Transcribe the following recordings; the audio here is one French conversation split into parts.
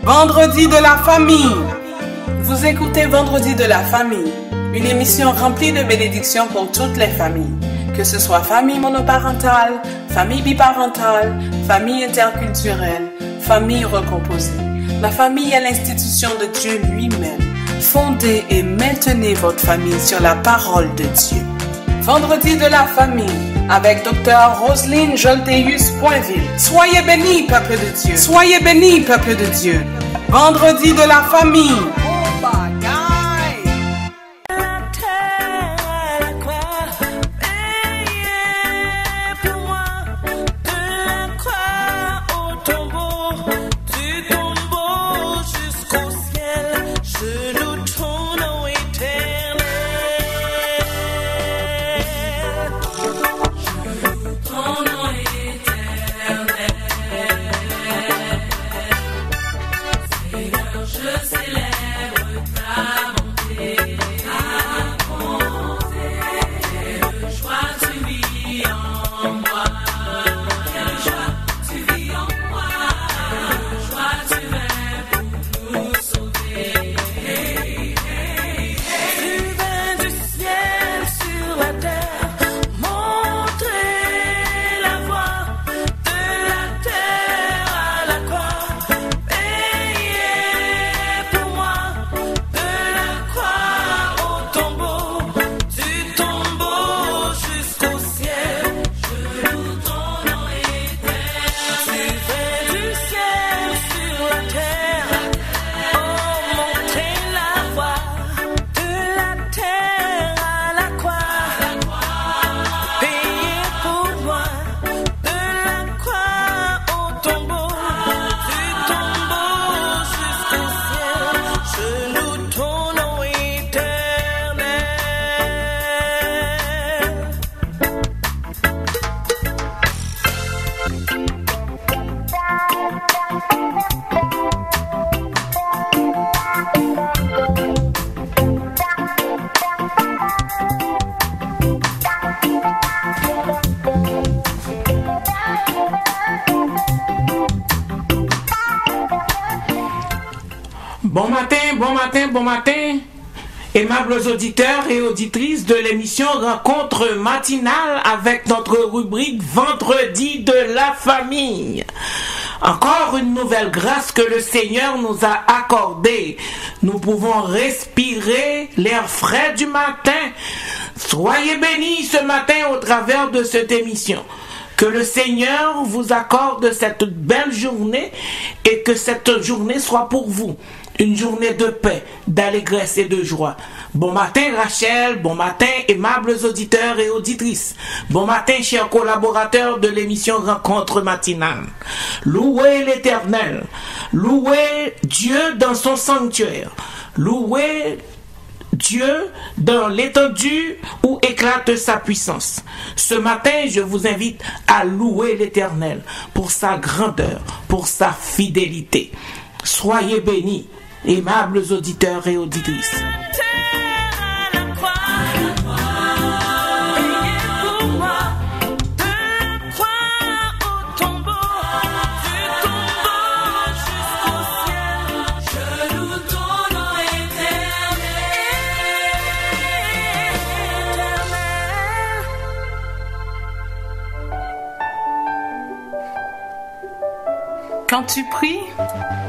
Vendredi de la famille. Vous écoutez Vendredi de la famille, une émission remplie de bénédictions pour toutes les familles, que ce soit famille monoparentale, famille biparentale, famille interculturelle, famille recomposée. La famille est l'institution de Dieu lui-même. Fondez et maintenez votre famille sur la parole de Dieu. Vendredi de la famille avec Dr. Roselyne Jolteus-Poinville. Soyez bénis, peuple de Dieu. Soyez bénis, peuple de Dieu. Vendredi de la famille. Bon matin, aimables auditeurs et auditrices de l'émission Rencontre matinale avec notre rubrique Vendredi de la famille. Encore une nouvelle grâce que le Seigneur nous a accordée. Nous pouvons respirer l'air frais du matin. Soyez bénis ce matin au travers de cette émission. Que le Seigneur vous accorde cette belle journée et que cette journée soit pour vous une journée de paix, d'allégresse et de joie. Bon matin Rachel, bon matin aimables auditeurs et auditrices. Bon matin chers collaborateurs de l'émission Rencontre matinale. Louez l'Éternel, louez Dieu dans son sanctuaire, louez Dieu dans l'étendue où éclate sa puissance. Ce matin, je vous invite à louer l'Éternel pour sa grandeur, pour sa fidélité. Soyez bénis, aimables auditeurs et auditrices. Quand tu pries,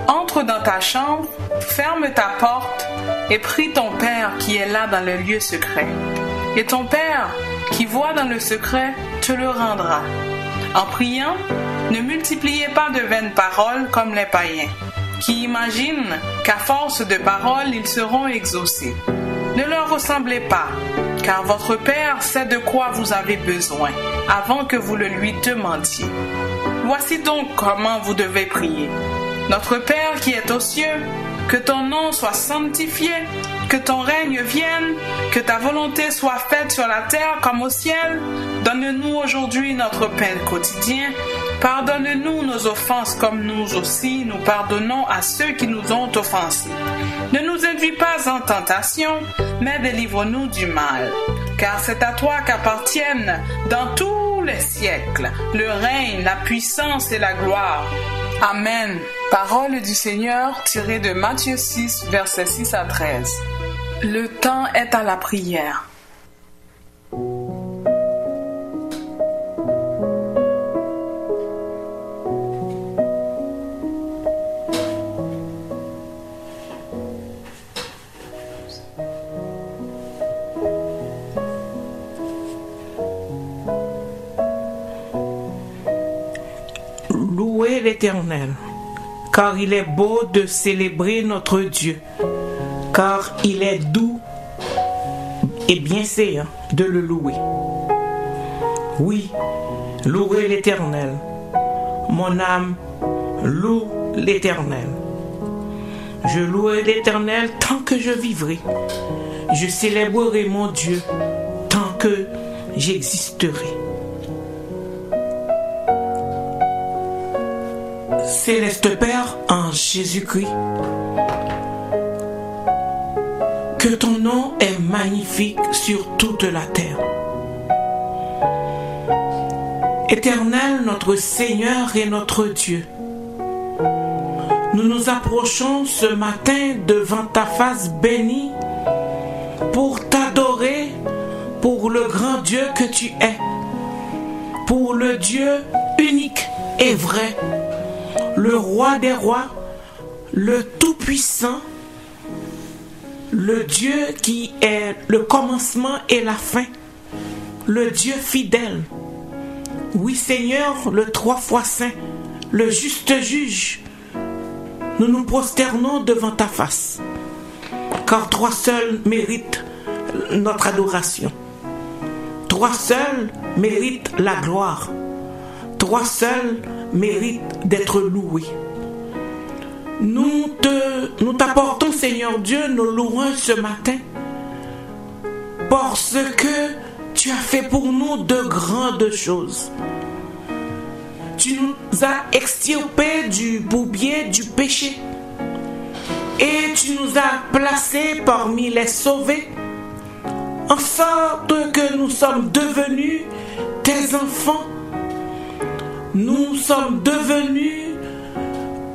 entre dans ta chambre, ferme ta porte et prie ton Père qui est là dans le lieu secret. Et ton Père qui voit dans le secret te le rendra. En priant, ne multipliez pas de vaines paroles comme les païens, qui imaginent qu'à force de paroles, ils seront exaucés. Ne leur ressemblez pas, car votre Père sait de quoi vous avez besoin, avant que vous le lui demandiez. Voici donc comment vous devez prier. Notre Père qui est aux cieux, que ton nom soit sanctifié, que ton règne vienne, que ta volonté soit faite sur la terre comme au ciel. Donne-nous aujourd'hui notre pain quotidien. Pardonne-nous nos offenses comme nous aussi nous pardonnons à ceux qui nous ont offensés. Ne nous induis pas en tentation, mais délivre-nous du mal. Car c'est à toi qu'appartiennent dans tous les siècles le règne, la puissance et la gloire. Amen. Parole du Seigneur tirée de Matthieu 6, versets 6 à 13. Le temps est à la prière. Louez l'Éternel, car il est beau de célébrer notre Dieu, car il est doux et bienséant de le louer. Oui, louez l'Éternel. Mon âme loue l'Éternel. Je louerai l'Éternel tant que je vivrai. Je célébrerai mon Dieu tant que j'existerai. Céleste Père, en Jésus-Christ, que ton nom est magnifique sur toute la terre. Éternel, notre Seigneur et notre Dieu, nous nous approchons ce matin devant ta face bénie pour t'adorer pour le grand Dieu que tu es, pour le Dieu unique et vrai, le roi des rois, le tout-puissant, le Dieu qui est le commencement et la fin, le Dieu fidèle. Oui Seigneur, le 3 fois saint, le juste juge, nous nous prosternons devant ta face, car toi seul mérites notre adoration. Toi seul mérites la gloire. Toi seul mérites d'être loué. Nous t'apportons, Seigneur Dieu, nos louanges ce matin, parce que tu as fait pour nous de grandes choses. Tu nous as extirpés du bourbier du péché et tu nous as placés parmi les sauvés, en sorte que nous sommes devenus tes enfants. Nous sommes devenus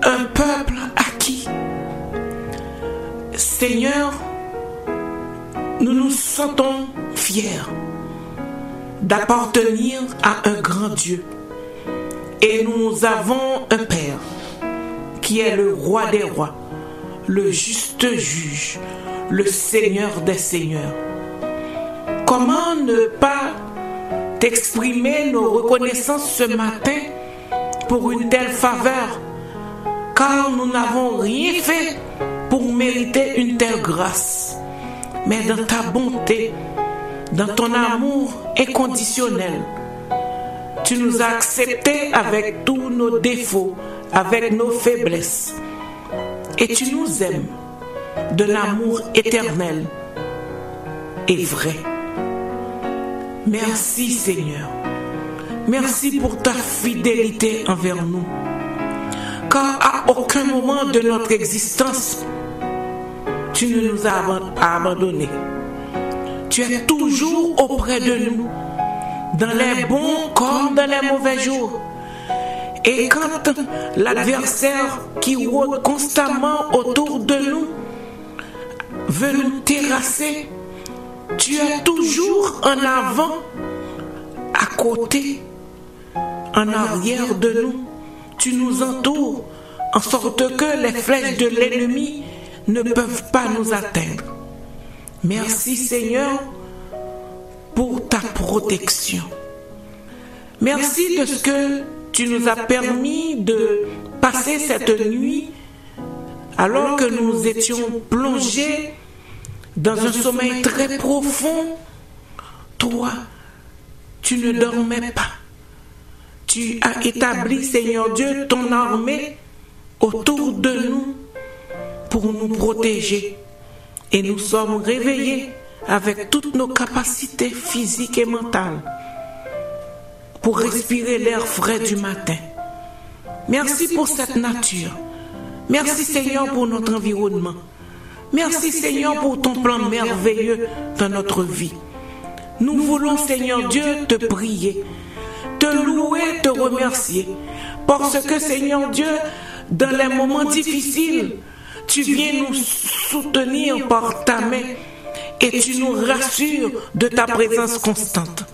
un peuple acquis. Seigneur, nous nous sentons fiers d'appartenir à un grand Dieu. Et nous avons un Père qui est le roi des rois, le juste juge, le Seigneur des seigneurs. Comment ne pas t'exprimer nos reconnaissances ce matin pour une telle faveur, car nous n'avons rien fait pour mériter une telle grâce, mais dans ta bonté, dans ton amour inconditionnel, tu nous as acceptés avec tous nos défauts, avec nos faiblesses, et tu nous aimes d'un amour éternel et vrai. Merci Seigneur. Merci pour ta fidélité envers nous. Car à aucun moment de notre existence, tu ne nous as abandonnés. Tu es toujours auprès de nous, dans les bons comme dans les mauvais jours. Et quand l'adversaire qui rôde constamment autour de nous veut nous terrasser, tu es toujours en avant, à côté, en arrière de nous. Tu nous entoures, en sorte que les flèches de l'ennemi ne peuvent pas nous atteindre. Merci Seigneur pour ta protection. Merci de ce que tu nous as permis de passer cette nuit alors que nous étions plongés dans un sommeil très profond. Toi, tu ne dormais pas. Tu as établi, Seigneur Dieu, ton armée autour de nous pour nous protéger. Et nous sommes réveillés avec toutes nos capacités physiques et mentales pour respirer l'air frais du matin. Merci pour cette nature. Merci Seigneur pour notre environnement. Merci Seigneur pour ton plan merveilleux dans notre vie. Nous voulons Seigneur Dieu te prier, te louer, te remercier parce que, Seigneur Dieu, dans les moments difficiles, tu viens nous soutenir par ta main et tu nous rassures de ta présence constante.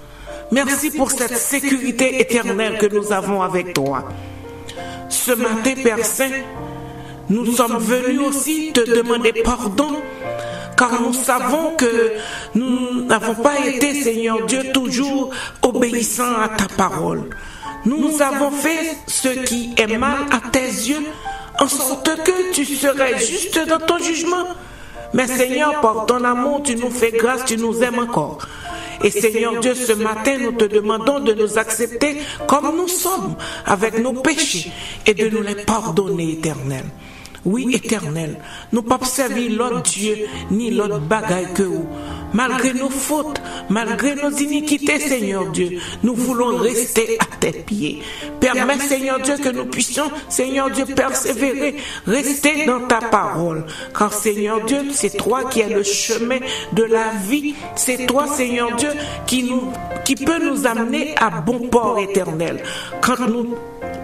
Merci pour cette sécurité éternelle que nous avons avec toi. Ce matin, Père Saint, nous sommes venus aussi te demander pardon, car nous savons que nous n'avons pas été, Seigneur Dieu, toujours obéissants à ta parole. Nous avons fait ce qui est mal à tes yeux, en sorte que tu serais juste dans ton jugement. Mais Seigneur, par ton amour, tu nous fais grâce, tu nous aimes encore. Et Seigneur Dieu, ce matin, nous te demandons de nous accepter comme nous sommes, avec nos péchés, et de nous les pardonner, Éternel. Oui, Éternel, nous ne pouvons pas servir l'autre Dieu, ni l'autre bagaille que vous. Malgré nos fautes, malgré nos iniquités, Seigneur Dieu, nous voulons rester à tes pieds. Permets, Seigneur Dieu, que nous puissions, Seigneur Dieu, persévérer, rester dans ta parole. Car, Seigneur Dieu, c'est toi qui es le chemin de la vie. C'est toi, Seigneur Dieu, qui peut nous amener à bon port éternel. Quand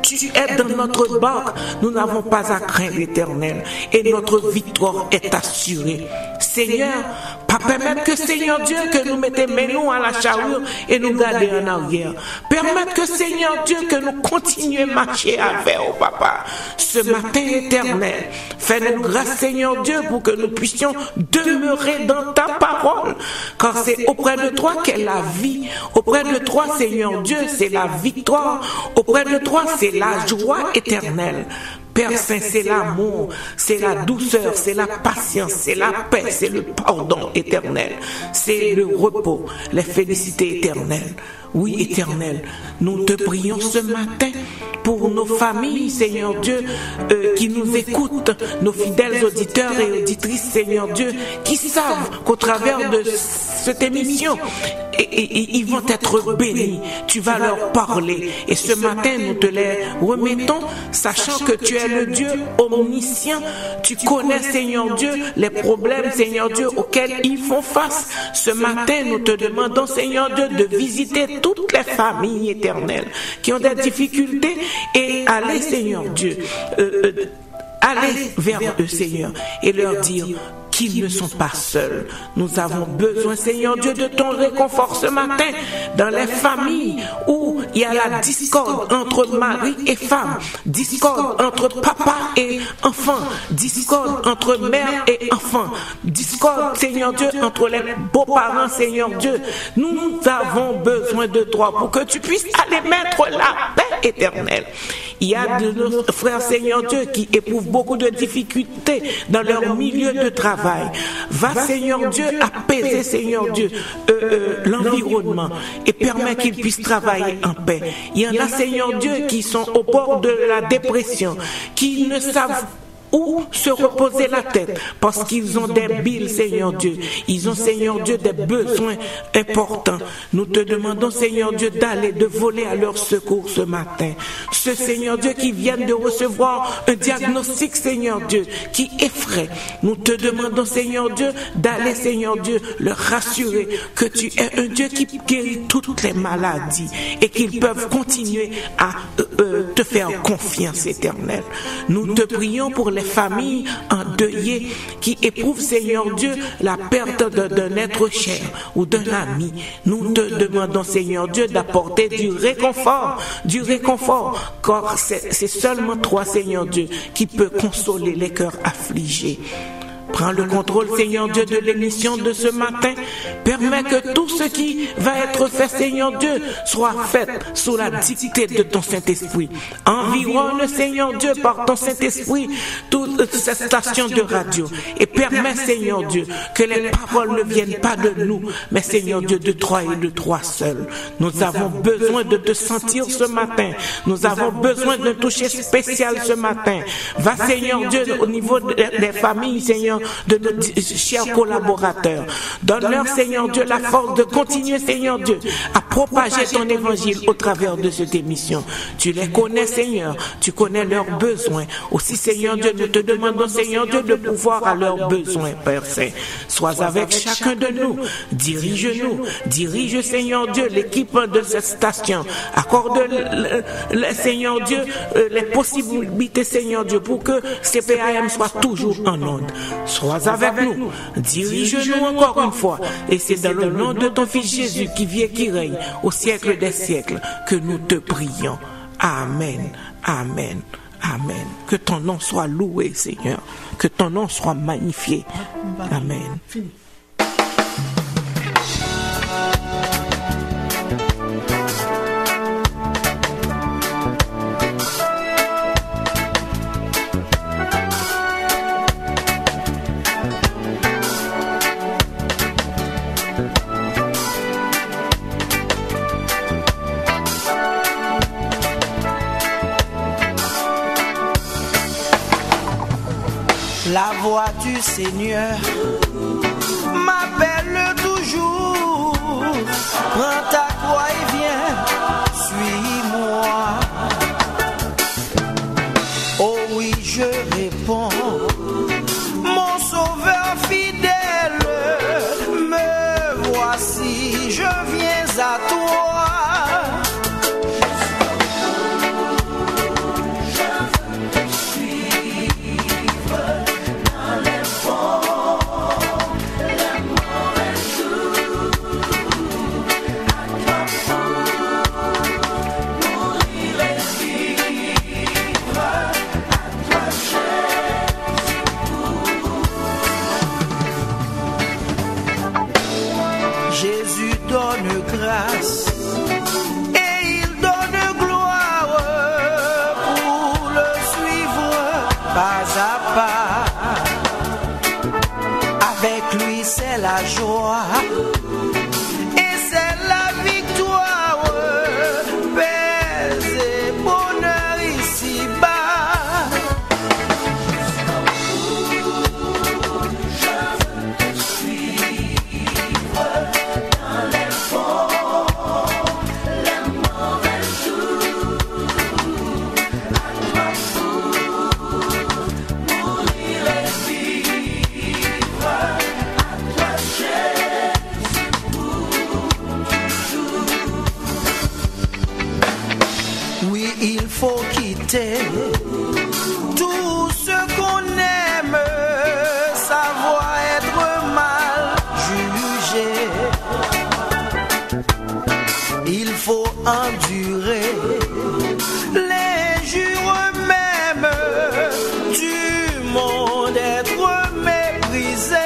tu es dans notre barque, nous n'avons pas à craindre l'éternel. Et notre victoire est assurée. Seigneur, pas permettre que, Seigneur Dieu, que nous mettions à la charrue et nous garder en arrière. Permettre que, Seigneur Dieu, que nous continuions à marcher avec au Papa. Ce matin éternel, fais-nous grâce, Seigneur Dieu, pour que nous puissions demeurer dans ta parole. Car c'est auprès de toi qu'est la vie. Auprès de toi, Seigneur Dieu, c'est la victoire. Auprès de toi, c'est la joie éternelle. Père Saint, c'est l'amour, c'est la douceur, c'est la patience, c'est la paix, c'est le pardon éternel, c'est le repos, les félicités éternelles. Oui, Éternel, nous te prions ce matin pour nos familles, Seigneur Dieu, qui nous écoutent, nos fidèles auditeurs et auditrices, Seigneur Dieu, qui savent qu'au travers de cette émission, ils vont être bénis. Tu vas leur parler. Et ce matin, nous te les remettons, sachant que tu es le Dieu omniscient. Tu connais, Seigneur Dieu, les problèmes, Seigneur Dieu, auxquels ils font face. Ce matin, nous te demandons, Seigneur Dieu, de visiter toutes les familles éternelles qui ont des difficultés et aller, Seigneur Dieu, aller vers eux, Seigneur, et leur dire qu'ils ne sont pas seuls. Nous avons besoin, Seigneur Dieu, de ton réconfort ce matin dans les familles où il y a la discorde entre mari et femme, discorde entre papa et enfant, discorde entre mère et enfant, discorde, Seigneur Dieu, entre les beaux-parents, Seigneur Dieu. Nous avons besoin de toi pour que tu puisses aller mettre la paix éternelle. Il y a de nos frères, Seigneur Dieu, qui éprouvent beaucoup de difficultés dans leur milieu de travail. Va, Seigneur Dieu, apaiser, Seigneur Dieu, l'environnement et permet qu'ils puissent travailler en paix. Il y en a, Seigneur Dieu, qui sont au bord de la dépression, qui ne savent où se reposer la tête parce qu'ils ont des billes, Seigneur Dieu. Ils ont, Seigneur Dieu, des besoins importants. Nous te demandons, Seigneur Dieu, d'aller, de voler à leur secours ce matin. Ce Seigneur Dieu qui viennent de recevoir un diagnostic, Seigneur Dieu, qui effraie. Nous te demandons, Seigneur Dieu, d'aller, Seigneur Dieu, leur rassurer que tu es un Dieu qui guérit toutes les maladies et qu'ils peuvent continuer à te faire confiance éternelle. Nous te prions pour les familles endeuillées qui éprouvent, Seigneur Dieu, la perte d'un être cher ou d'un ami. Nous te demandons, Seigneur Dieu, d'apporter du réconfort, car c'est seulement toi, Seigneur Dieu, qui peut consoler les cœurs affligés. Prends le contrôle, Seigneur Dieu, de l'émission de ce matin. Permets que tout ce qui va être fait, Seigneur Dieu, soit fait sous la dictée de ton Saint-Esprit. Environne, Seigneur Dieu, par ton Saint-Esprit, toute cette station de radio. Et permets, Seigneur Dieu, que les paroles ne viennent pas de nous, mais, Seigneur Dieu, de toi et de toi seul. Nous avons besoin de te sentir ce matin. Nous avons besoin d'un toucher spécial ce matin. Va, Seigneur Dieu, au niveau des familles, Seigneur, de nos chers collaborateurs. Donne-leur, Seigneur Dieu, la force de continuer, Seigneur Dieu, à propager ton évangile au travers de cette émission. Tu les connais, Seigneur. Tu connais leurs besoins. Aussi, Seigneur Dieu, nous te demandons, Seigneur Dieu, de pouvoir à leurs besoins, Père Saint. Sois avec chacun de nous. Dirige-nous. Dirige, Seigneur Dieu, l'équipe de cette station. Accorde, Seigneur Dieu, les possibilités, Seigneur Dieu, pour que CPAM soit toujours en onde. Sois avec nous. Dirige-nous encore une fois. Et c'est dans le nom de ton Fils Jésus qui vit et qui règne au siècle des siècles que nous te prions. Amen. Amen. Amen. Que ton nom soit loué, Seigneur. Que ton nom soit magnifié. Amen. La voix du Seigneur m'appelle toujours. Prends ta croix et viens, suis-moi. Oh oui, je réponds, mon sauveur fidèle, me voici, je viens à toi. Jésus donne grâce et il donne gloire pour le suivre pas à pas. Avec lui c'est la joie et c'est la victoire, paix et bonheur ici-bas. Oui, il faut quitter tout ce qu'on aime, savoir être mal jugé. Il faut endurer l'injure même du monde, être méprisé.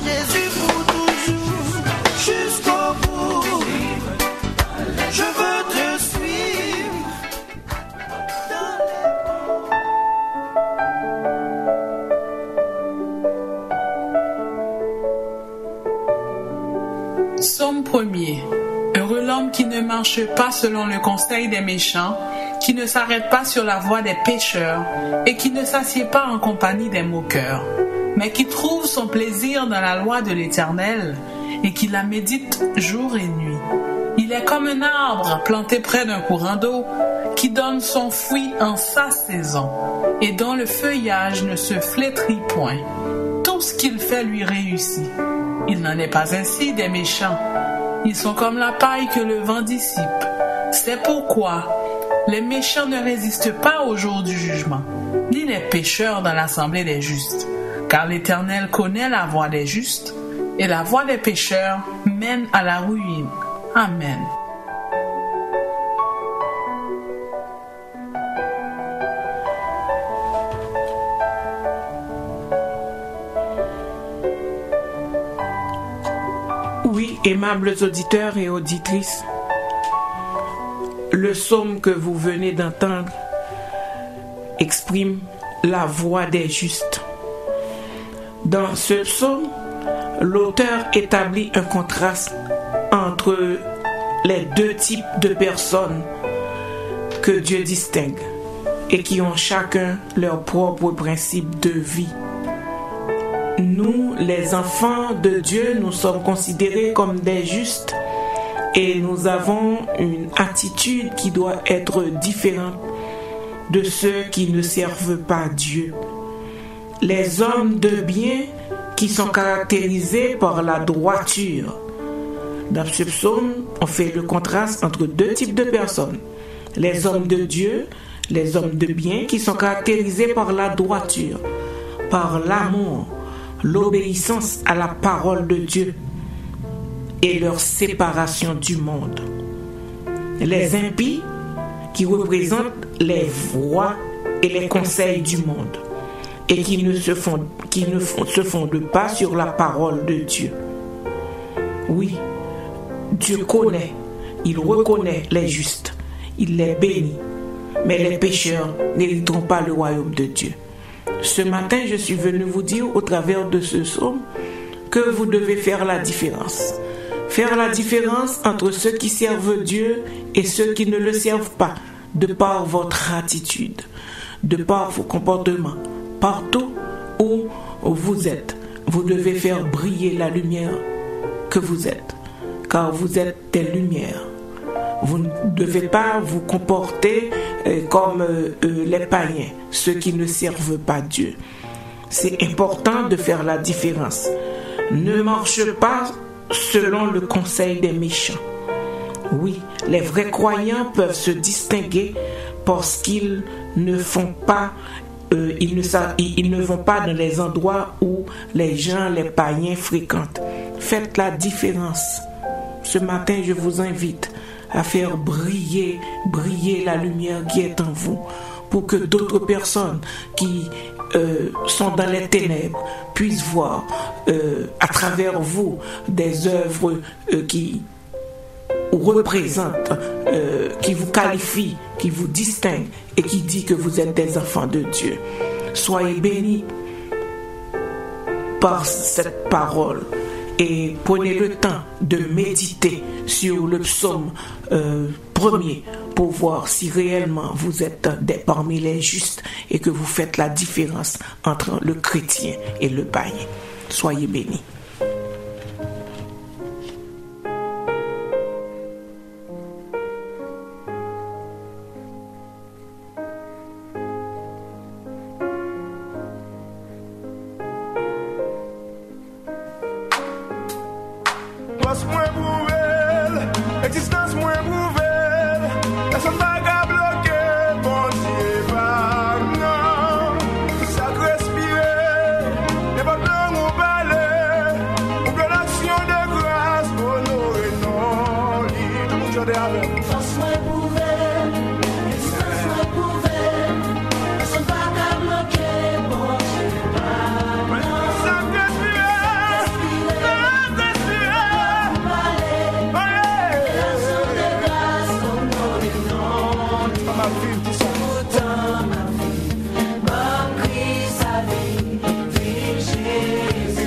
Jésus pour toujours, jusqu'au bout. Je veux te suivre. Psaume 1er. Heureux l'homme qui ne marche pas selon le conseil des méchants, qui ne s'arrête pas sur la voie des pécheurs et qui ne s'assied pas en compagnie des moqueurs, mais qui trouve son plaisir dans la loi de l'Éternel et qui la médite jour et nuit. Il est comme un arbre planté près d'un courant d'eau qui donne son fruit en sa saison et dont le feuillage ne se flétrit point. Tout ce qu'il fait lui réussit. Il n'en est pas ainsi des méchants. Ils sont comme la paille que le vent dissipe. C'est pourquoi les méchants ne résistent pas au jour du jugement, ni les pécheurs dans l'assemblée des justes. Car l'Éternel connaît la voie des justes, et la voie des pécheurs mène à la ruine. Amen. Oui, aimables auditeurs et auditrices, le psaume que vous venez d'entendre exprime la voix des justes. Dans ce psaume, l'auteur établit un contraste entre les deux types de personnes que Dieu distingue et qui ont chacun leur propre principe de vie. Nous, les enfants de Dieu, nous sommes considérés comme des justes et nous avons une attitude qui doit être différente de ceux qui ne servent pas Dieu. Les hommes de bien qui sont caractérisés par la droiture. Dans ce psaume, on fait le contraste entre deux types de personnes. Les hommes de Dieu, les hommes de bien qui sont caractérisés par la droiture, par l'amour, l'obéissance à la parole de Dieu et leur séparation du monde. Les impies qui représentent les voies et les conseils du monde et qui ne se fondent pas sur la parole de Dieu. Oui, Dieu connaît, il reconnaît les justes, il les bénit, mais les pécheurs n'hériteront pas le royaume de Dieu. Ce matin, je suis venu vous dire au travers de ce psaume que vous devez faire la différence. Faire la différence entre ceux qui servent Dieu et ceux qui ne le servent pas, de par votre attitude, de par vos comportements. Partout où vous êtes, vous devez faire briller la lumière que vous êtes, car vous êtes des lumières. Vous ne devez pas vous comporter comme les païens, ceux qui ne servent pas Dieu. C'est important de faire la différence. Ne marche pas selon le conseil des méchants. Oui, les vrais croyants peuvent se distinguer parce qu'ils ne font pas, ils ne vont pas dans les endroits où les gens, les païens fréquentent. Faites la différence. Ce matin, je vous invite à faire briller la lumière qui est en vous pour que d'autres personnes qui sont dans les ténèbres puissent voir à travers vous des œuvres qui représentent, qui vous qualifient, qui vous distinguent et qui dit que vous êtes des enfants de Dieu. Soyez bénis par cette parole et prenez le temps de méditer sur le psaume premier pour voir si réellement vous êtes parmi les justes et que vous faites la différence entre le chrétien et le païen. Soyez bénis.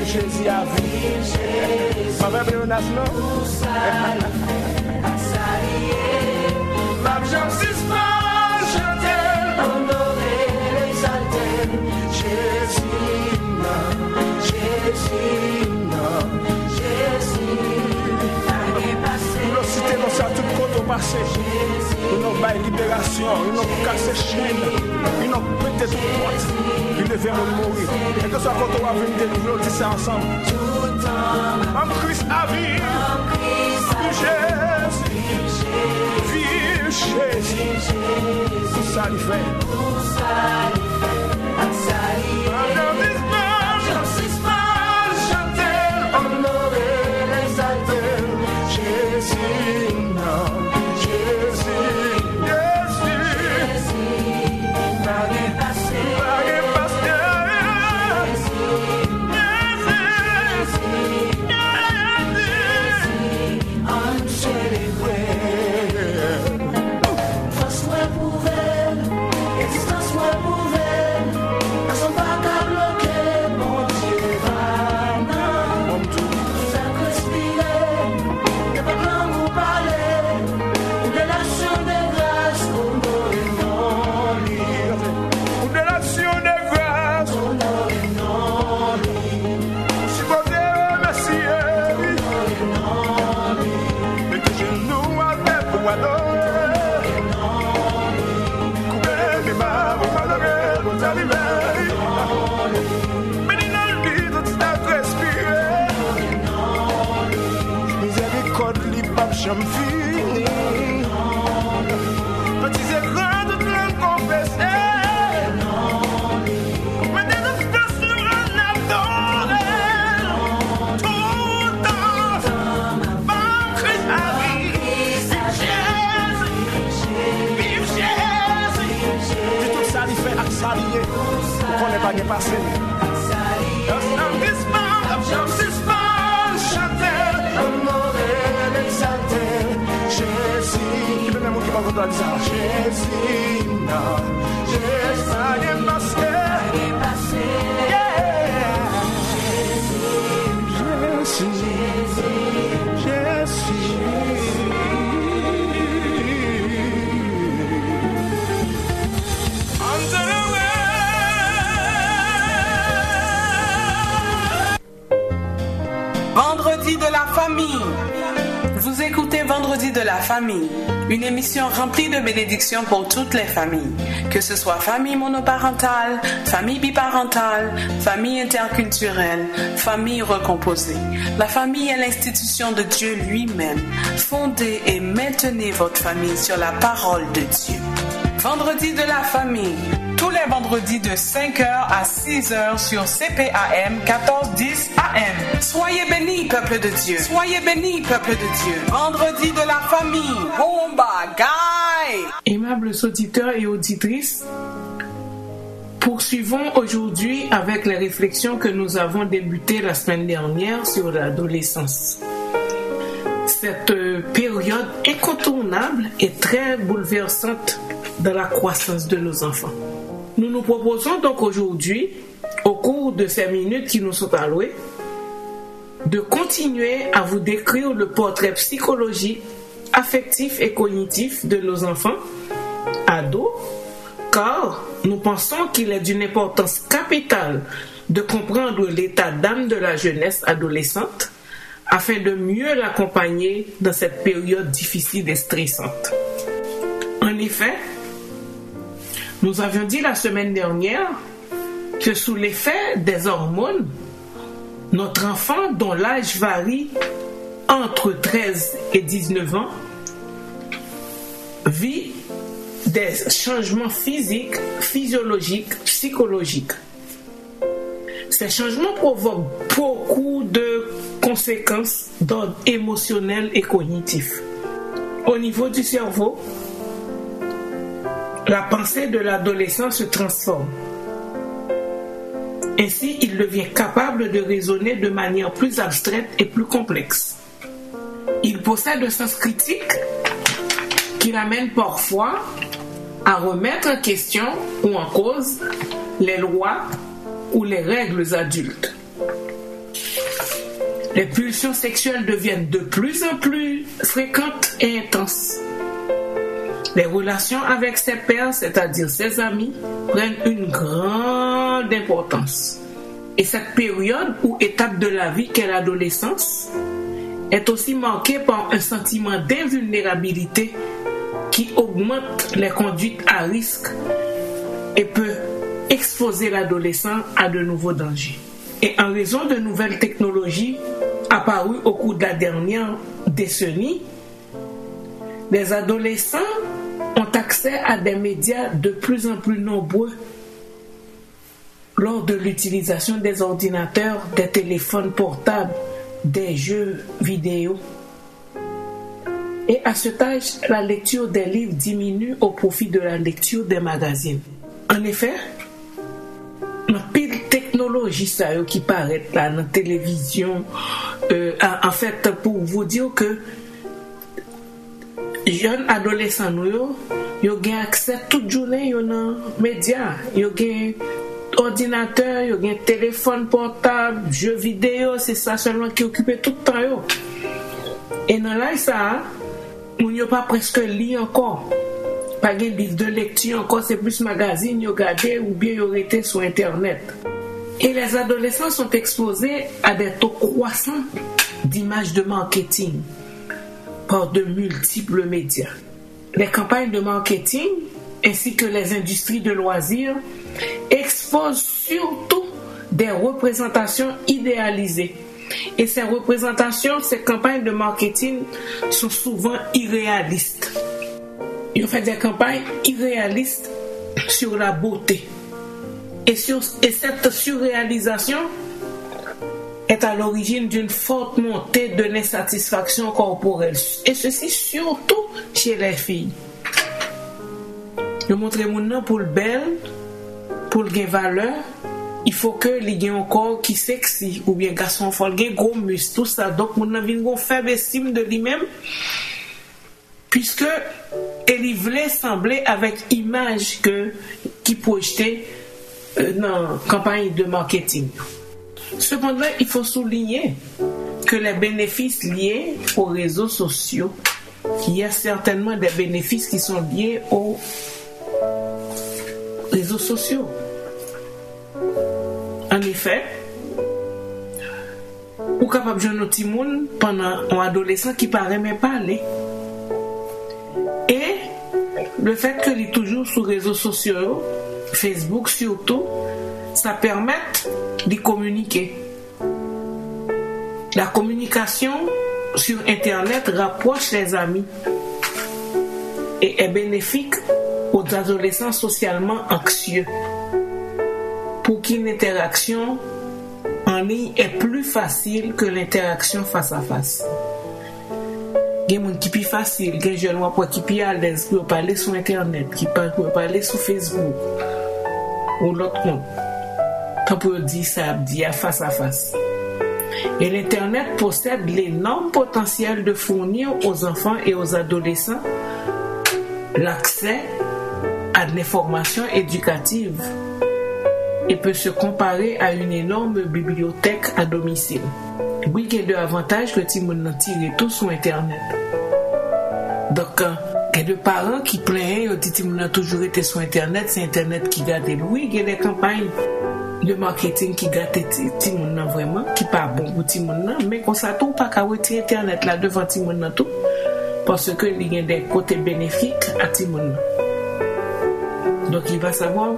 Jésus, débarrasser, nous nous bail libération, nous nous casser chaîne, nous nous péter toute porte, il devait mourir. Et que ce soit quand on va venir découvrir, on dit ça ensemble. En Christ à vie, vive Jésus, tout ça il fait. J'aime fini. Petits et grands, toutes les confesser. Mais des expressions en adoré. Tout le temps. Bon Christ à vie. Vive Jésus. Dis tout ça, il fait accélérer. Pour qu'on n'ait pas dépassé. Jésus, non, Jésus, ça y est passé, Vendredi de la famille. Vous écoutez Vendredi de la famille, une émission remplie de bénédictions pour toutes les familles, que ce soit famille monoparentale, famille biparentale, famille interculturelle, famille recomposée. La famille est l'institution de Dieu lui-même. Fondez et maintenez votre famille sur la parole de Dieu. Vendredi de la famille, tous les vendredis de 5h à 6h sur CPAM 1410 AM. Soyez bénis, peuple de Dieu. Soyez bénis, peuple de Dieu. Vendredi de la famille. Bomba, guy! Aimables auditeurs et auditrices, poursuivons aujourd'hui avec les réflexions que nous avons débutées la semaine dernière sur l'adolescence. Cette période incontournable et très bouleversante dans la croissance de nos enfants. Nous nous proposons donc aujourd'hui, au cours de ces minutes qui nous sont allouées, de continuer à vous décrire le portrait psychologique, affectif et cognitif de nos enfants, ados, car nous pensons qu'il est d'une importance capitale de comprendre l'état d'âme de la jeunesse adolescente afin de mieux l'accompagner dans cette période difficile et stressante. En effet, nous avions dit la semaine dernière que sous l'effet des hormones, notre enfant, dont l'âge varie entre 13 et 19 ans, vit des changements physiques, physiologiques, psychologiques. Ces changements provoquent beaucoup de conséquences d'ordre émotionnel et cognitif. Au niveau du cerveau, la pensée de l'adolescent se transforme. Ainsi, il devient capable de raisonner de manière plus abstraite et plus complexe. Il possède un sens critique qui l'amène parfois à remettre en question ou en cause les lois ou les règles adultes. Les pulsions sexuelles deviennent de plus en plus fréquentes et intenses. Les relations avec ses pairs, c'est-à-dire ses amis, prennent une grande importance. Et cette période ou étape de la vie qu'est l'adolescence est aussi marquée par un sentiment d'invulnérabilité qui augmente les conduites à risque et peut exposer l'adolescent à de nouveaux dangers. Et en raison de nouvelles technologies apparues au cours de la dernière décennie, les adolescents ont accès à des médias de plus en plus nombreux lors de l'utilisation des ordinateurs, des téléphones portables, des jeux vidéo. Et à cet âge, la lecture des livres diminue au profit de la lecture des magazines. En effet, la pile technologie ça qui paraît là dans la télévision, en fait, pour vous dire que jeunes adolescents nous ont accès toute journée aux médias, ils ont ordinateur, ils ont téléphone portable, jeux vidéo, c'est ça seulement qui occupe tout le temps. Et dans là ça, on n'y a pas presque lu encore. Pas de livre de lecture encore, c'est plus magazine, ils regardent ou bien ils été sur Internet. Et les adolescents sont exposés à des taux croissants d'images de marketing par de multiples médias. Les campagnes de marketing ainsi que les industries de loisirs exposent surtout des représentations idéalisées. Et ces représentations, ces campagnes de marketing sont souvent irréalistes. Ils ont fait des campagnes irréalistes sur la beauté. Et cette surréalisation est à l'origine d'une forte montée de l'insatisfaction corporelle. Et ceci surtout chez les filles. Ils montrent mon nom pour le bel, pour le gain valeur. Il faut que les gens ont un corps qui sexy ou bien garçon faut le gros muscle tout ça. Donc mon nom vient une faible estime de lui-même puisque il voulait sembler avec image qui projetait dans la campagne de marketing. Cependant, il faut souligner que les bénéfices liés aux réseaux sociaux, il y a certainement des bénéfices qui sont liés aux réseaux sociaux. En effet, ou capable de jouer notre monde pendant un adolescent qui paraît même parler. Et le fait qu'il est toujours sur les réseaux sociaux, Facebook surtout, ça permet de communiquer. La communication sur Internet rapproche les amis et est bénéfique aux adolescents socialement anxieux, pour qui l'interaction en ligne est plus facile que l'interaction face à face. Il y a des gens qui sont plus faciles, il y a des jeunes qui sont plus à l'aise pour parler sur Internet, qui peuvent parler sur Facebook ou l'autre compte. Quand on dit ça, dit à face. Et l'Internet possède l'énorme potentiel de fournir aux enfants et aux adolescents l'accès à de l'information éducative et peut se comparer à une énorme bibliothèque à domicile. Oui, il y a deux avantages que tout le monde tire tout sur Internet. Donc, il y a des parents qui plaignent, ils disent que tout le monde a toujours été sur Internet, c'est Internet qui garde. Oui, il y a des campagnes de marketing qui gâte tout le monde vraiment, qui pas bon pour tout le monde, mais qu'on s'attend pas qu'à retirer Internet là devant tout le monde tout, parce que il y a des côtés bénéfiques à tout le monde. Donc il va savoir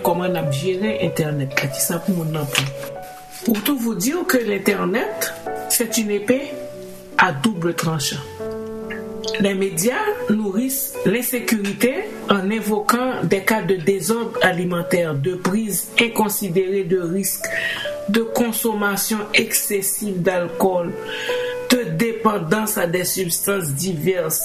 comment on a géré Internet, là, qui ça pour mon emploi. Pour tout vous dire que l'Internet, c'est une épée à double tranchant. Les médias nourrissent l'insécurité en évoquant des cas de désordre alimentaire, de prise inconsidérée de risques, de consommation excessive d'alcool, de dépendance à des substances diverses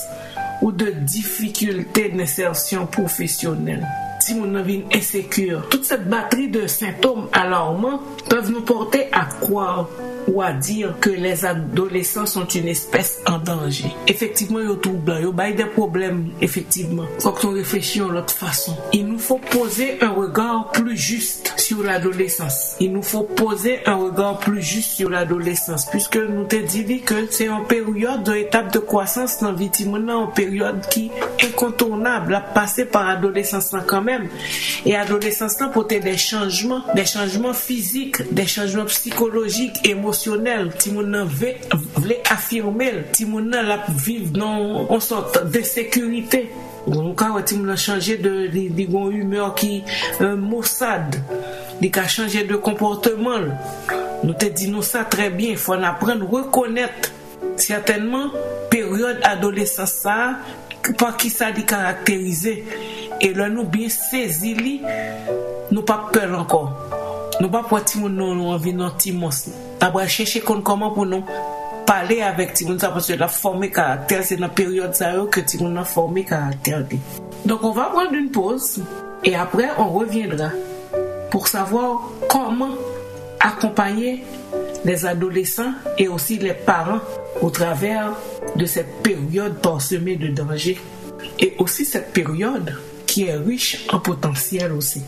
ou de difficultés d'insertion professionnelle. Si mon envie insécure, toute cette batterie de symptômes alarmants peuvent nous porter à croire ou à dire que les adolescents sont une espèce en danger. Effectivement, ils ont trouble, ils ont des problèmes, effectivement. Il faut qu'on réfléchisse de l'autre façon. Il nous faut poser un regard plus juste sur l'adolescence. Il nous faut poser un regard plus juste sur l'adolescence, puisque nous te dit que c'est une période d'étape de croissance dans la vie, une période qui est incontournable à passer par l'adolescence quand même. Et l'adolescence peut être des changements physiques, des changements psychologiques, émotionnels, émotionnel, ti moun nan vle affirmer, ti moun nan la vive dans une sorte de sécurité. Donc quand ti moun nan changer de gon humeur qui maussade, il a changé de comportement. Nous te disons ça très bien, il faut apprendre à reconnaître certainement période adolescence ça par qui ça dit caractériser et là nous bien saisi li, nous pas peur encore. Nous pas pour ti moun nous envie non ti monstre. Après chercher comment pour nous parler avec ti moun ça parce que la former caractère c'est dans période ça que ti moun a formé caractère. Donc on va prendre une pause et après on reviendra pour savoir comment accompagner les adolescents et aussi les parents au travers de cette période parsemée de dangers et aussi cette période qui est riche en potentiel aussi.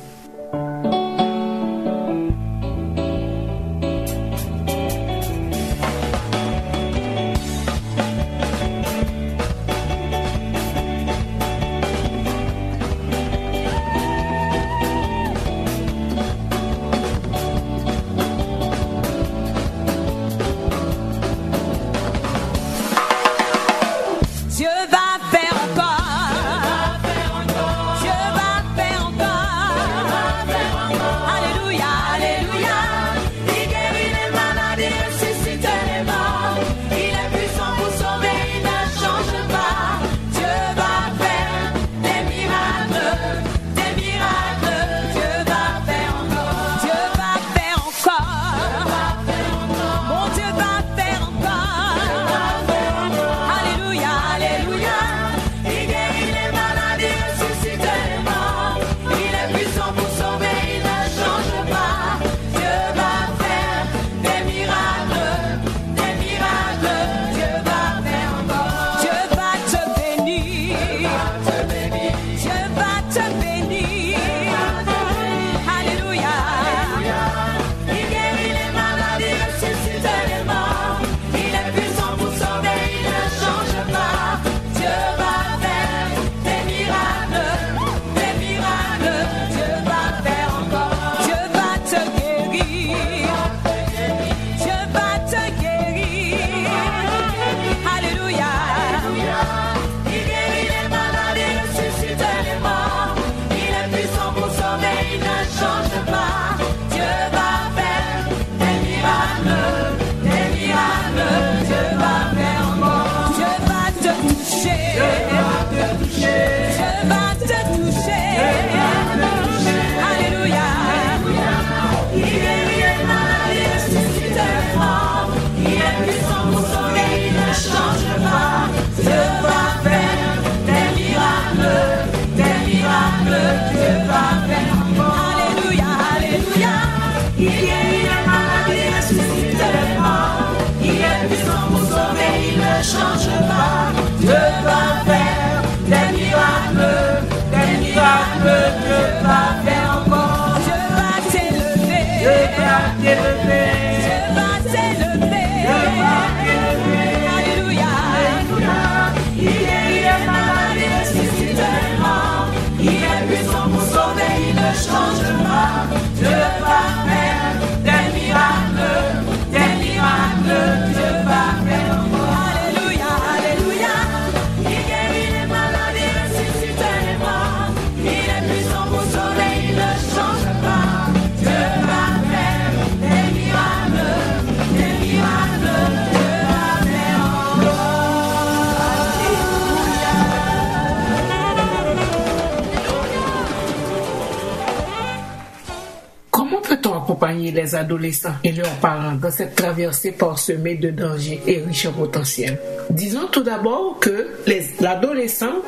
Accompagner les adolescents et leurs parents dans cette traversée parsemée de dangers et riche en potentiel. Disons tout d'abord que l'adolescent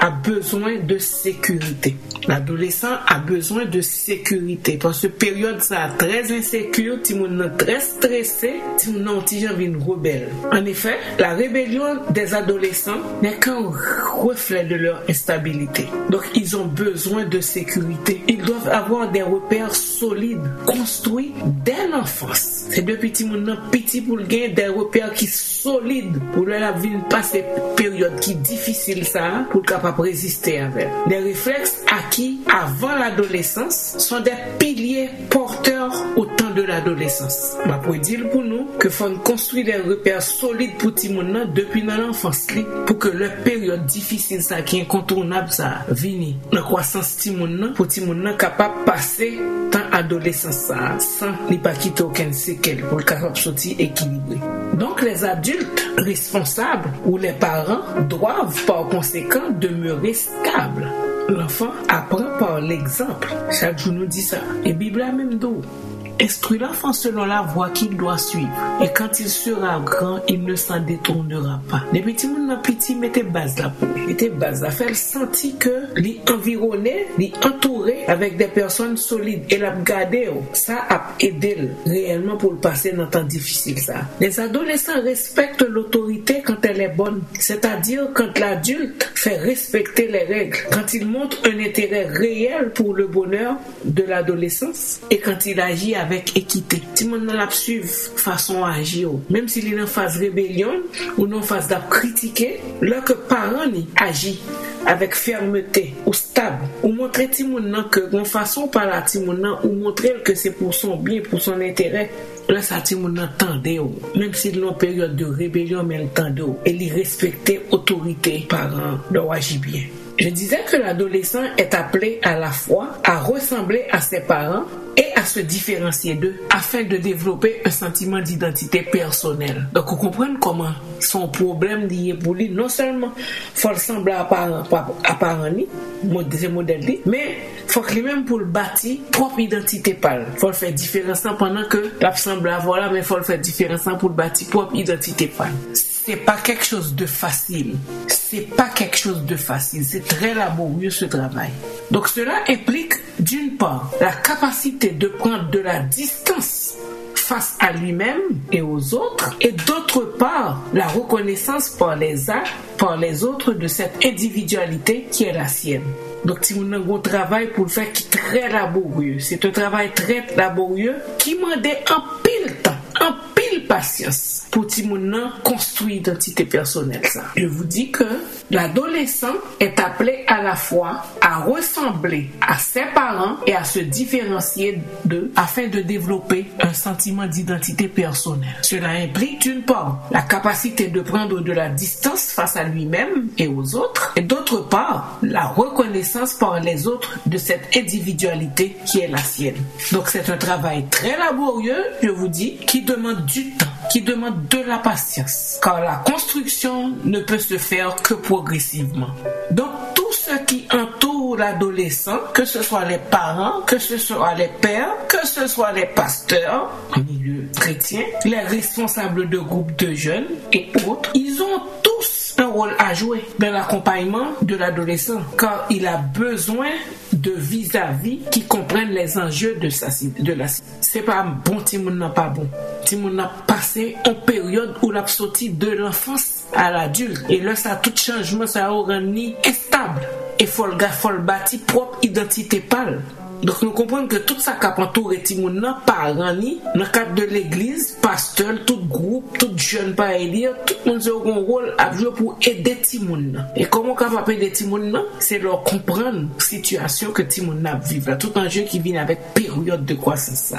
a besoin de sécurité. L'adolescent a besoin de sécurité parce que période ça très insécure, ti moun très stressé, ti moun ti envie rebelle. En effet, la rébellion des adolescents n'est qu'un reflet de leur instabilité. Donc ils ont besoin de sécurité. Ils doivent avoir des repères solides construits dès l'enfance. C'est depuis petit moun nan petit pour gagner des repères qui solides pour la vie passer période qui difficile ça pour capable résister avec. Les réflexes acquis avant l'adolescence sont des piliers porteurs au temps de l'adolescence. Ma pour dire pour nous que faut construire des repères solides pour petit moun nan depuis dans l'enfance pour que la période difficile ça qui est incontournable ça vini. La croissance petit moun nan pour petit moun nan capable passer temps adolescence ça sans li pas quitter aucun séquelle pour le capable sortir équilibré. Donc les adultes responsables ou les parents doivent par conséquent demeurer stables. L'enfant apprend par l'exemple. Chaque jour nous dit ça. Et Bible a même d'eau. Instruis l'enfant selon la voie qu'il doit suivre. Et quand il sera grand, il ne s'en détournera pas. Les petits moun nan petit mettez base là pour. Mettez base là. Faire sentir que li environné, li entouré avec des personnes solides. Et la garder, ça a aidé réellement pour le passer dans temps difficile ça. Les adolescents respectent l'autorité quand elle est bonne. C'est-à-dire quand l'adulte fait respecter les règles. Quand il montre un intérêt réel pour le bonheur de l'adolescence. Et quand il agit avec équité. Si mon n'a la suivre façon à agir, même s'il est en phase rébellion ou non phase d'ap critiquer, là que parent ni agit avec fermeté ou stable ou montrer Timon que une façon par la Timon ou montrer que c'est pour son bien, pour son intérêt. Là ça Timon entendait même s'il est en période de rébellion mais entendait et il respecter autorité parent doit agir bien. Je disais que l'adolescent est appelé à la fois à ressembler à ses parents et à se différencier d'eux afin de développer un sentiment d'identité personnelle. Donc, vous comprenez comment son problème lié pour lui, non seulement faut ressembler à parents, c'est modèle, mais faut que lui-même pour le bâtir propre identité pâle. Faut le faire différencier pendant que l'absembler voilà, mais faut le faire différencier pour le bâtir propre identité pâle. C'est pas quelque chose de facile. C'est pas quelque chose de facile. C'est très laborieux ce travail. Donc cela implique d'une part la capacité de prendre de la distance face à lui-même et aux autres et d'autre part la reconnaissance par les actes, par les autres de cette individualité qui est la sienne. Donc si vous avez un travail pour le faire qui est très laborieux, c'est un travail très laborieux qui demande un pile temps, un pile patience pour Timoun construire identité personnelle. Ça. Je vous dis que l'adolescent est appelé à la fois à ressembler à ses parents et à se différencier d'eux afin de développer un sentiment d'identité personnelle. Cela implique d'une part la capacité de prendre de la distance face à lui-même et aux autres et d'autre part la reconnaissance par les autres de cette individualité qui est la sienne. Donc c'est un travail très laborieux, je vous dis, qui demande du temps, qui demande de la patience, car la construction ne peut se faire que progressivement. Donc tout ce qui entoure l'adolescent, que ce soit les parents, que ce soit les pères, que ce soit les pasteurs, en milieu chrétien, les responsables de groupes de jeunes et autres, ils ont tous un rôle à jouer dans l'accompagnement de l'adolescent, car il a besoin de vis-à-vis qui comprennent les enjeux de la c'est pas bon, Timoun n'a pas bon. Timoun n'a passé une période où l'a sorti de l'enfance à l'adulte et là ça tout changement ça aura ni instable et faut le bâtir propre identité pâle. Donc nous comprenons que tout ça qui a entouré Timoun n'a pas rani dans le cadre de l'église, pasteur, tout groupe, tout jeune pas élire, tout le monde a un rôle à jouer pour aider Timoun. Et comment on va aider Timoun? C'est leur comprendre la situation que Timoun a vivre, tout un jeu qui vient avec période de croissance.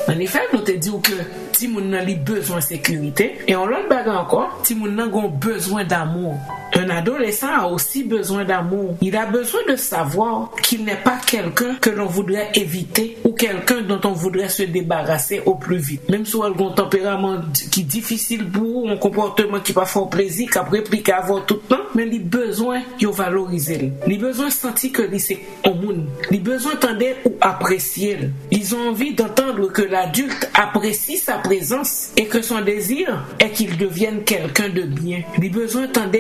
En effet, nous te disons que Timoun a besoin de sécurité et on l'autre bagarre encore, Timoun a besoin d'amour. Un adolescent a aussi besoin d'amour. Il a besoin de savoir qu'il n'est pas quelqu'un que l'on voudrait éviter ou quelqu'un dont on voudrait se débarrasser au plus vite. Même si on a un tempérament qui est difficile pour un comportement qui pas fort plaisir, qui a répliqué avant tout le temps, mais il a besoin de valoriser. Il a besoin de sentir que c'est un monde. Il a besoin d'entendre ou apprécier. Ils ont envie d'entendre que l'adulte apprécie sa présence et que son désir est qu'il devienne quelqu'un de bien. Il a besoin d'entendre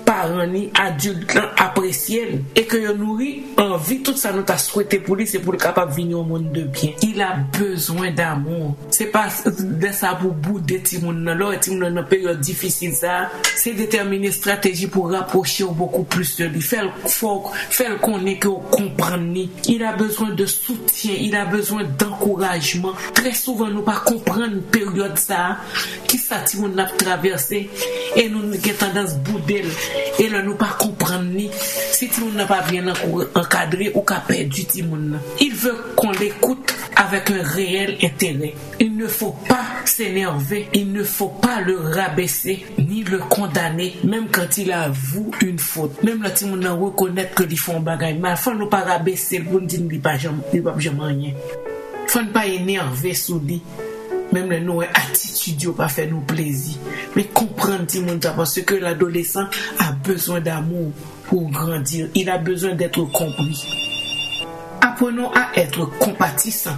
parents ni adultes apprécient et que yo nourrit envie tout ça nous t'a souhaité pour lui, c'est pour le capable venir au monde de bien. Il a besoin d'amour. C'est pas de ça pour bouder ti moun nan là, ti moun nan période difficile ça, c'est déterminer stratégie pour rapprocher beaucoup plus de lui. Faire connaître que comprendre ni. Il a besoin de soutien, il a besoin d'encouragement. Très souvent nous pas comprendre période ça qui ça ti moun n'a traversé et nous avons tendance bouder et là nous pas comprendre ni si ti moun n'a pas bien encadré ou qu'a perdu ti moun. Il veut qu'on l'écoute avec un réel intérêt. Il ne faut pas s'énerver, il ne faut pas le rabaisser ni le condamner même quand il avoue une faute. Même là ti moun nan reconnaître que ils font bagay mal, faut nous pas rabaisser pour dire il pas jamais rien. Faut ne pas énerver sous lui. Même les nos attitudes pas fait nous plaisir. Mais comprendre ti moun ça parce que l'adolescent a besoin d'amour pour grandir, il a besoin d'être compris. Apprenons à être compatissants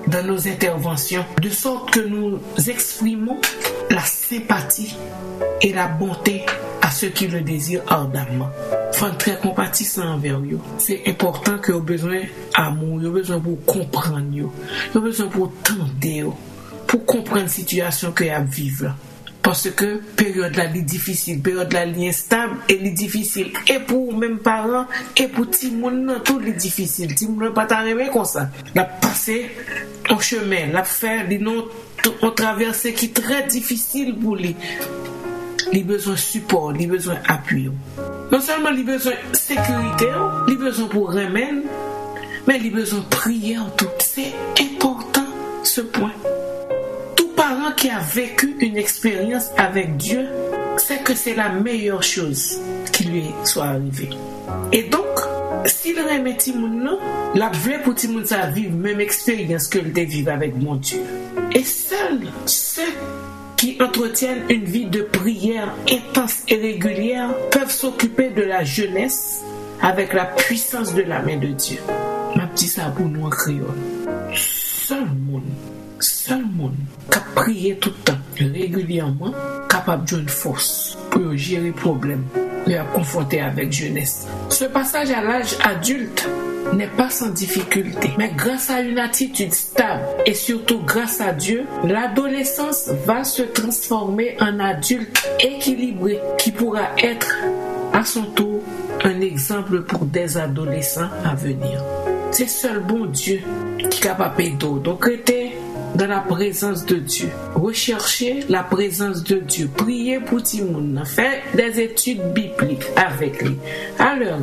dans nos interventions, de sorte que nous exprimons la sympathie et la bonté à ceux qui le désirent ardemment. Faut être très compatissant envers eux. C'est important que vous avez besoin d'amour, vous avez besoin pour comprendre, vous avez besoin pour tendre, pour comprendre la situation que vous vivez. Parce que période là est difficile, période là est instable et est difficile et pour même parents et pour tout le monde tout est difficile. Tout le monde pas t'arriver comme ça. La passer en chemin, la faire on traverse qui est très difficile pour lui. Il a besoin de support, il a besoin d'appui. Non seulement il a besoin de sécurité, il a besoin pour remède, mais il a besoin de prière tout. C'est important ce point. Parent qui a vécu une expérience avec Dieu sait que c'est la meilleure chose qui lui soit arrivée. Et donc, s'il remet Timoun, la vraie pour Timoun, ça vivre même expérience que le vivre avec mon Dieu. Et seuls ceux qui entretiennent une vie de prière intense et régulière peuvent s'occuper de la jeunesse avec la puissance de la main de Dieu. Ma petite ça pour nous en créole. Seul monde qui a prié tout le temps, régulièrement, capable d'une force pour gérer les problèmes et à confronter avec jeunesse. Ce passage à l'âge adulte n'est pas sans difficulté, mais grâce à une attitude stable et surtout grâce à Dieu, l'adolescence va se transformer en adulte équilibré qui pourra être à son tour un exemple pour des adolescents à venir. C'est seul bon Dieu qui est capable d'eau. Donc, restez dans la présence de Dieu. Recherchez la présence de Dieu. Priez pour tout le monde. Faites des études bibliques avec lui. Alors,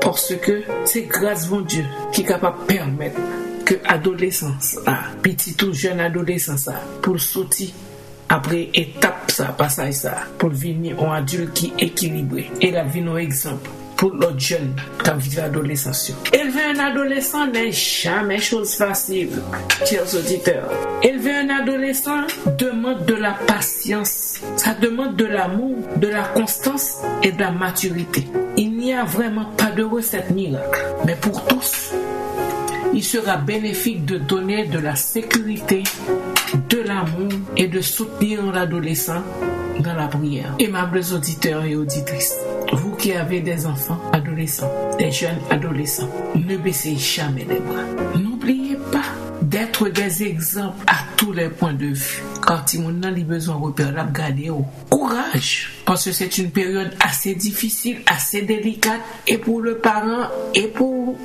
parce que c'est grâce à Dieu qui est capable de permettre que l'adolescence, petit ou jeune adolescence, pour sortir après étape ça, passage ça, pour venir un adulte qui est équilibré. Et la vie nos exemple pour l'autre jeune qui vit l'adolescence. Élever un adolescent n'est jamais chose facile, chers auditeurs. Élever un adolescent demande de la patience, ça demande de l'amour, de la constance et de la maturité. Il n'y a vraiment pas de recette miracle, mais pour tous, il sera bénéfique de donner de la sécurité, de l'amour et de soutenir l'adolescent dans la prière. Aimables auditeurs et auditrices, vous qui avez des enfants adolescents, des jeunes adolescents, ne baissez jamais les bras. N'oubliez pas d'être des exemples à tous les points de vue. Car si on a besoin de repérer, regardez au courage, parce que c'est une période assez difficile, assez délicate, et pour le parent et pour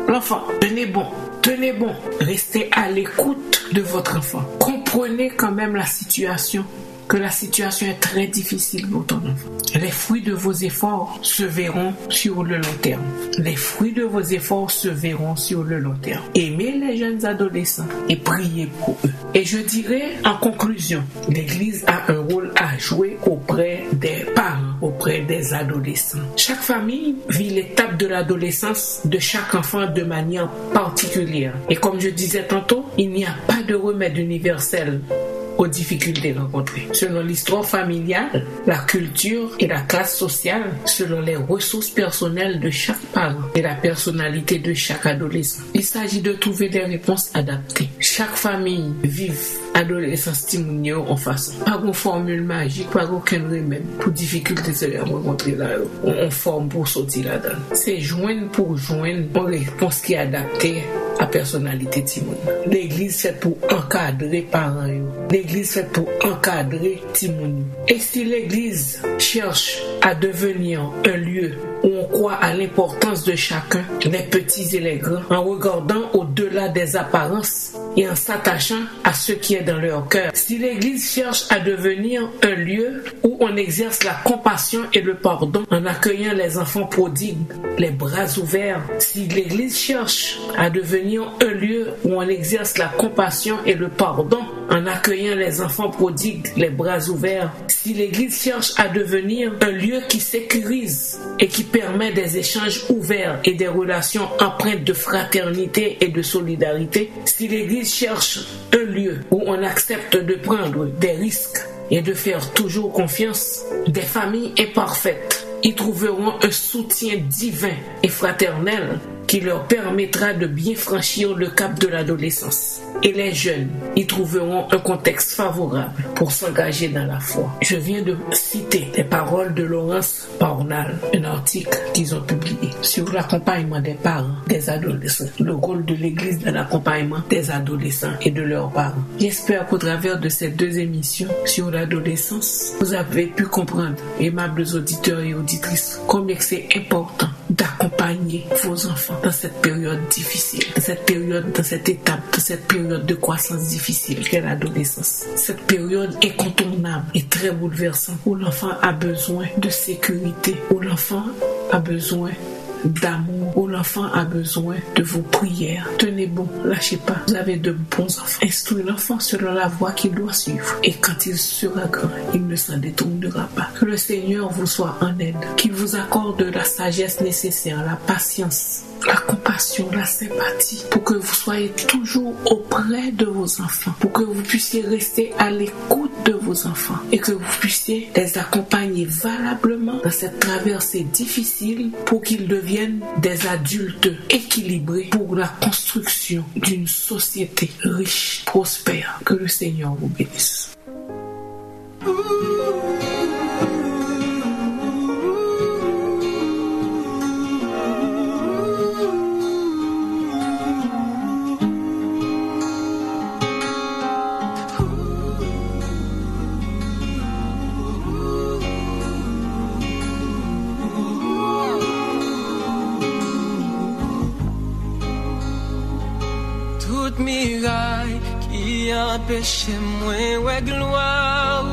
l'enfant. Tenez bon, restez à l'écoute de votre enfant. Comprenez quand même la situation, que la situation est très difficile pour ton enfant. Les fruits de vos efforts se verront sur le long terme. Les fruits de vos efforts se verront sur le long terme. Aimez les jeunes adolescents et priez pour eux. Et je dirais en conclusion, l'Église a un rôle à jouer auprès des parents, auprès des adolescents. Chaque famille vit l'étape de l'adolescence de chaque enfant de manière particulière. Et comme je disais tantôt, il n'y a pas de remède universel aux difficultés rencontrées. Selon l'histoire familiale, la culture et la classe sociale, selon les ressources personnelles de chaque parent et la personnalité de chaque adolescent. Il s'agit de trouver des réponses adaptées. Chaque famille vit à adolescence timounio en façon. Pas une formule magique, pas aucun remède pour difficulté se les rencontrer là. On forme pour sortir là-dedans. C'est joindre pour joindre une réponse qui est adaptée à personnalité timoun. L'église fait pour encadrer parents. L'église fait pour encadrer timoun. Et si l'église cherche à devenir un lieu où on croit à l'importance de chacun, les petits et les grands, en regardant au-delà des apparences et en s'attachant à ce qui est dans leur cœur. Si l'église cherche à devenir un lieu où on exerce la compassion et le pardon en accueillant les enfants prodigues, les bras ouverts, si l'église cherche à devenir un lieu où on exerce la compassion et le pardon en accueillant les enfants prodigues, les bras ouverts, si l'église cherche à devenir un lieu qui sécurise et qui permet des échanges ouverts et des relations empreintes de fraternité et de solidarité, si l'église cherche un lieu où on accepte de prendre des risques et de faire toujours confiance, des familles imparfaites y trouveront un soutien divin et fraternel qui leur permettra de bien franchir le cap de l'adolescence. Et les jeunes y trouveront un contexte favorable pour s'engager dans la foi. Je viens de citer les paroles de Laurence Parnal, un article qu'ils ont publié sur l'accompagnement des parents des adolescents, le rôle de l'Église dans l'accompagnement des adolescents et de leurs parents. J'espère qu'au travers de ces 2 émissions sur l'adolescence, vous avez pu comprendre, aimables auditeurs et auditrices, combien c'est important d'accompagner vos enfants dans cette période difficile, dans cette période, dans cette étape, dans cette période de croissance difficile qu'est l'adolescence. Cette période incontournable et très bouleversante où l'enfant a besoin de sécurité, où l'enfant a besoin d'amour, où l'enfant a besoin de vos prières. Tenez bon, lâchez pas, vous avez de bons enfants. Instruisez l'enfant selon la voie qu'il doit suivre. Et quand il sera grand, il ne s'en détournera pas. Que le Seigneur vous soit en aide, qu'il vous accorde la sagesse nécessaire, la patience, la compassion, la sympathie, pour que vous soyez toujours auprès de vos enfants, pour que vous puissiez rester à l'écoute de vos enfants et que vous puissiez les accompagner valablement dans cette traversée difficile pour qu'ils deviennent des adultes équilibrés pour la construction d'une société riche, prospère. Que le Seigneur vous bénisse. Miraille qui empêche moi ouais gloire,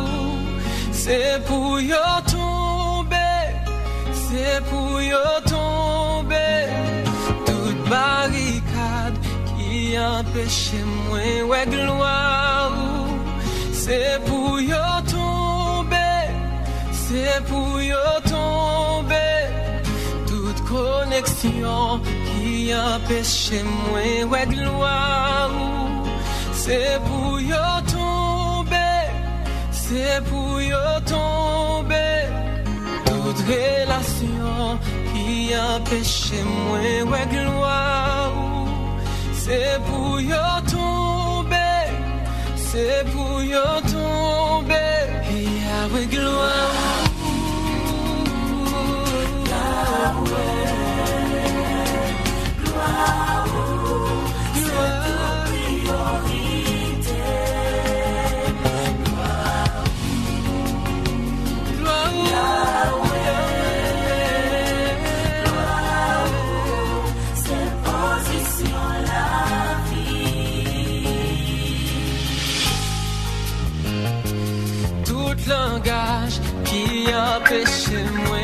c'est pour yo tomber, c'est pour yo tomber. Toute barricade qui empêche moi ouais gloire, c'est pour yo tomber, c'est pour yo tomber. Toute connexion qui empêche moi ouais gloire, c'est pour yo tomber, c'est pour yo tomber. Toute relation qui empêche moi ouais gloire, c'est pour yo tomber, c'est pour yo tomber. Et avec gloire. Langage qui empêche moi